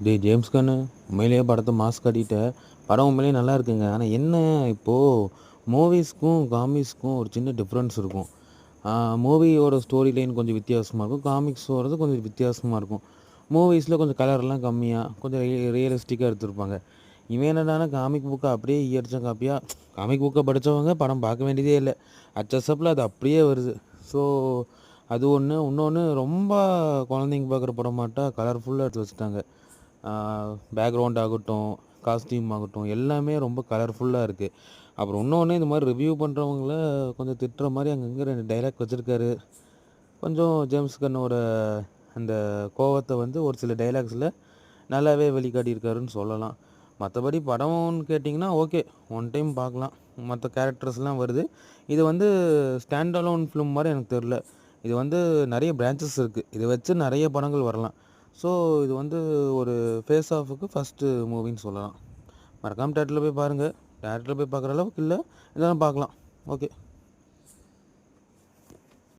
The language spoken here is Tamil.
டேய் ஜேம்ஸ் கன்னு, உண்மையிலேயே படத்த மாஸ் காட்டிட்ட. படம் உண்மையிலேயே நல்லா இருக்குங்க. ஆனா என்ன இப்போது மூவிஸ்க்கும், காமிக்ஸ்க்கும் ஒரு சின்ன டிஃப்ரென்ஸ் இருக்கும். மூவியோட ஸ்டோரி லைன் கொஞ்சம் வித்தியாசமா இருக்கும். காமிக்ஸோடது கொஞ்சம் வித்தியாசமா இருக்கும். மூவிஸில் கொஞ்சம் கலர்லாம் கம்மியாக, கொஞ்சம் ரியலிஸ்டிக்காக எடுத்திருப்பாங்க. இவன் என்னடான்னா காமிக் புக்கை அப்படியே ஈயடிச்ச காப்பியா காமிக் புக்கை படித்தவங்க படம் பார்க்க வேண்டியதே இல்லை. அச்சசப்பில் அது அப்படியே வருது. ஸோ அது ஒன்று. இன்னொன்று ரொம்ப குழந்தைங்க பார்க்குற படமாட்டா கலர்ஃபுல்லாக எடுத்து வச்சுட்டாங்க. பேக்ரவுண்ட் ஆகட்டும், காஸ்டியூம் ஆகட்டும் எல்லாமே ரொம்ப கலர்ஃபுல்லாக இருக்குது. அப்புறம் இன்னொன்று இந்த மாதிரி ரிவ்யூ பண்ணுறவங்கள கொஞ்சம் திட்டுற மாதிரி அங்கங்கே 2 டைலாக் வச்சுருக்காரு. கொஞ்சம் ஜேம்ஸ் கன்னோட அந்த கோவத்தை வந்து ஒரு சில டைலாக்ஸில் நல்லாவே வெளிக்காட்டியிருக்காருன்னு சொல்லலாம். மற்றபடி படம்னு கேட்டிங்கன்னா ஓகே, ஒன் டைம் பார்க்கலாம். மற்ற கேரக்டர்ஸ்லாம் வருது. இது வந்து ஸ்டாண்ட் அலோன் ஃபிலிம் மாதிரி எனக்கு தெரில. இது வந்து நிறைய பிரான்ச்சஸ் இருக்குது. இதை வச்சு நிறைய படங்கள் வரலாம். ஸோ இது வந்து ஒரு ஃபேஸ் ஆஃபுக்கு ஃபஸ்ட்டு மூவின்னு சொல்லலாம். மறக்காமல் தேட்டரில் போய் பாருங்கள். தேட்டரில் போய் பார்க்குற அளவுக்கு இல்லை, இதெல்லாம் பார்க்கலாம். ஓகே.